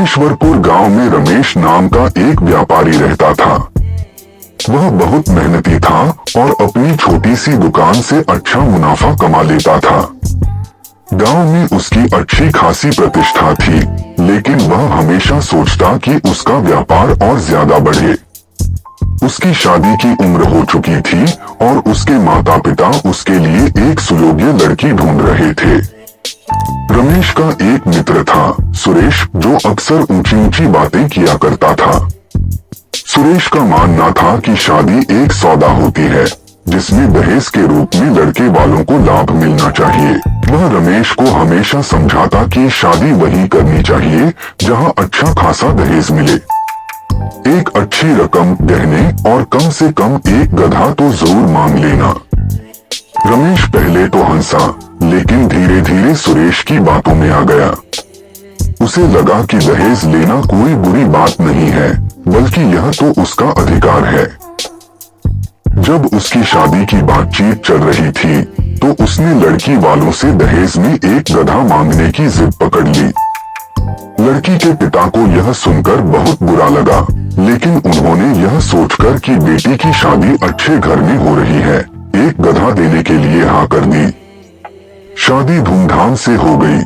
रामेश्वरपुर गांव में रमेश नाम का एक व्यापारी रहता था। वह बहुत मेहनती था और अपनी छोटी सी दुकान से अच्छा मुनाफा कमा लेता था। गांव में उसकी अच्छी खासी प्रतिष्ठा थी, लेकिन वह हमेशा सोचता कि उसका व्यापार और ज्यादा बढ़े। उसकी शादी की उम्र हो चुकी थी और उसके माता पिता उसके लिए एक सुयोग्य लड़की ढूंढ रहे थे। रमेश का एक मित्र था, सुरेश, जो अक्सर ऊंची ऊंची बातें किया करता था। सुरेश का मानना था कि शादी एक सौदा होती है, जिसमें दहेज के रूप में लड़के वालों को लाभ मिलना चाहिए। वह रमेश को हमेशा समझाता कि शादी वही करनी चाहिए जहां अच्छा खासा दहेज मिले। एक अच्छी रकम, गहने और कम से कम एक गधा तो जरूर मांग लेना। रमेश पहले तो हंसा, लेकिन धीरे धीरे सुरेश की बातों में आ गया। उसे लगा कि दहेज लेना कोई बुरी बात नहीं है, बल्कि यह तो उसका अधिकार है। जब उसकी शादी की बातचीत चल रही थी, तो उसने लड़की वालों से दहेज में एक गधा मांगने की जिद पकड़ ली। लड़की के पिता को यह सुनकर बहुत बुरा लगा, लेकिन उन्होंने यह सोचकर कि बेटी की शादी अच्छे घर में हो रही है, एक गधा देने के लिए हाँ कर दी। शादी धूमधाम से हो गई।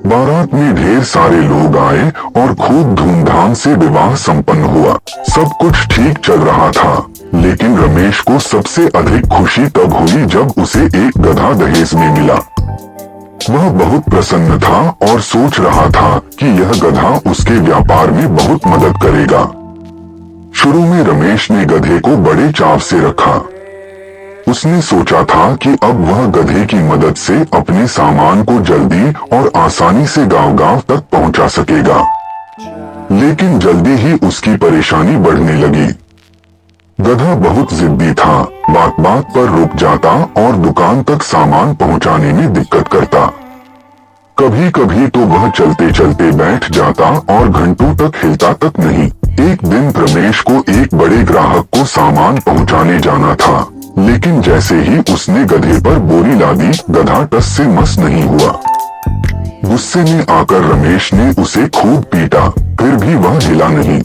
बारात में ढेर सारे लोग आए और खूब धूमधाम से विवाह संपन्न हुआ। सब कुछ ठीक चल रहा था, लेकिन रमेश को सबसे अधिक खुशी तब हुई जब उसे एक गधा दहेज में मिला। वह बहुत प्रसन्न था और सोच रहा था कि यह गधा उसके व्यापार में बहुत मदद करेगा। शुरू में रमेश ने गधे को बड़े चाव से रखा। उसने सोचा था कि अब वह गधे की मदद से अपने सामान को जल्दी और आसानी से गांव-गांव तक पहुंचा सकेगा। लेकिन जल्दी ही उसकी परेशानी बढ़ने लगी। गधा बहुत जिद्दी था, बात बात पर रुक जाता और दुकान तक सामान पहुंचाने में दिक्कत करता। कभी कभी तो वह चलते चलते बैठ जाता और घंटों तक हिलता तक नहीं। एक दिन रमेश को एक बड़े ग्राहक को सामान पहुंचाने जाना था, लेकिन जैसे ही उसने गधे पर बोरी लादी, गधा टस से मस नहीं हुआ। गुस्से में आकर रमेश ने उसे खूब पीटा, फिर भी वह हिला नहीं।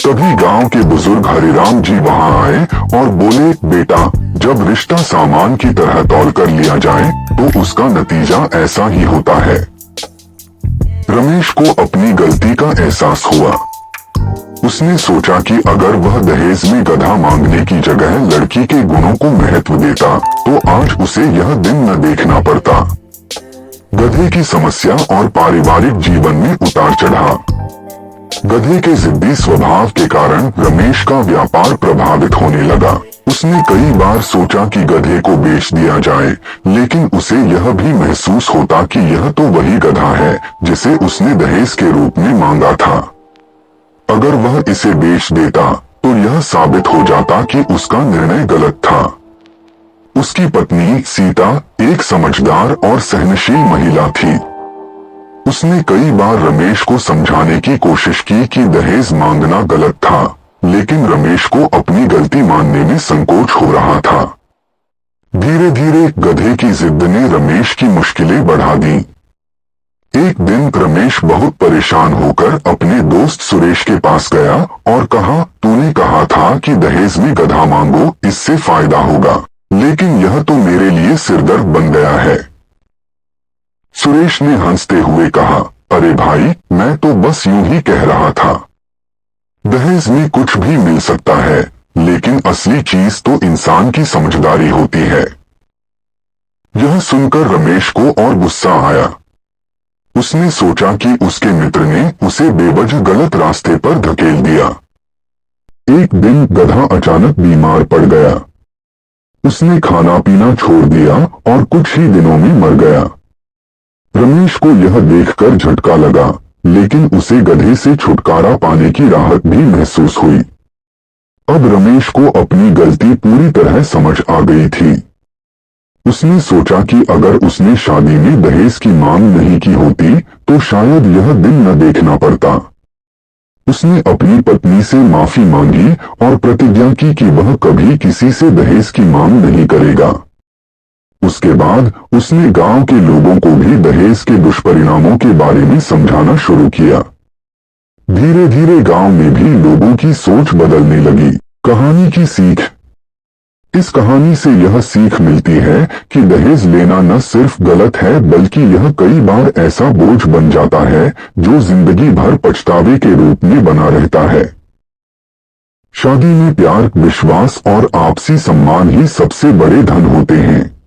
तभी गांव के बुजुर्ग हरिराम जी वहां आए और बोले, बेटा, जब रिश्ता सामान की तरह तौल कर लिया जाए तो उसका नतीजा ऐसा ही होता है। रमेश को अपनी गलती का एहसास हुआ। उसने सोचा कि अगर वह दहेज में गधा मांगने की जगह लड़की के गुणों को महत्व देता, तो आज उसे यह दिन न देखना पड़ता। गधे की समस्या और पारिवारिक जीवन में उतार चढ़ाव। गधे के जिद्दी स्वभाव के कारण रमेश का व्यापार प्रभावित होने लगा। उसने कई बार सोचा कि गधे को बेच दिया जाए, लेकिन उसे यह भी महसूस होता कि यह तो वही गधा है जिसे उसने दहेज के रूप में मांगा था। अगर वह इसे बेच देता तो यह साबित हो जाता कि उसका निर्णय गलत था। उसकी पत्नी सीता एक समझदार और सहनशील महिला थी। उसने कई बार रमेश को समझाने की कोशिश की कि दहेज मांगना गलत था, लेकिन रमेश को अपनी गलती मानने में संकोच हो रहा था। धीरे धीरे गधे की जिद ने रमेश की मुश्किलें बढ़ा दी। एक दिन रमेश बहुत परेशान होकर अपने दोस्त सुरेश के पास गया और कहा, तूने कहा था कि दहेज में गधा मांगो, इससे फायदा होगा, लेकिन यह तो मेरे लिए सिरदर्द बन गया है। सुरेश ने हंसते हुए कहा, अरे भाई, मैं तो बस यूं ही कह रहा था। दहेज में कुछ भी मिल सकता है, लेकिन असली चीज तो इंसान की समझदारी होती है। यह सुनकर रमेश को और गुस्सा आया। उसने सोचा कि उसके मित्र ने उसे बेवजह गलत रास्ते पर धकेल दिया। एक दिन गधा अचानक बीमार पड़ गया। उसने खाना पीना छोड़ दिया और कुछ ही दिनों में मर गया। रमेश को यह देखकर झटका लगा, लेकिन उसे गधे से छुटकारा पाने की राहत भी महसूस हुई। अब रमेश को अपनी गलती पूरी तरह समझ आ गई थी। उसने सोचा कि अगर उसने शादी में दहेज की मांग नहीं की होती तो शायद यह दिन न देखना पड़ता। उसने अपनी पत्नी से माफी मांगी और प्रतिज्ञा की कि वह कभी किसी से दहेज की मांग नहीं करेगा। उसके बाद उसने गांव के लोगों को भी दहेज के दुष्परिणामों के बारे में समझाना शुरू किया। धीरे धीरे गांव में भी लोगों की सोच बदलने लगी। कहानी की सीख। इस कहानी से यह सीख मिलती है कि दहेज लेना न सिर्फ गलत है बल्कि यह कई बार ऐसा बोझ बन जाता है जो जिंदगी भर पछतावे के रूप में बना रहता है। शादी में प्यार, विश्वास और आपसी सम्मान ही सबसे बड़े धन होते हैं।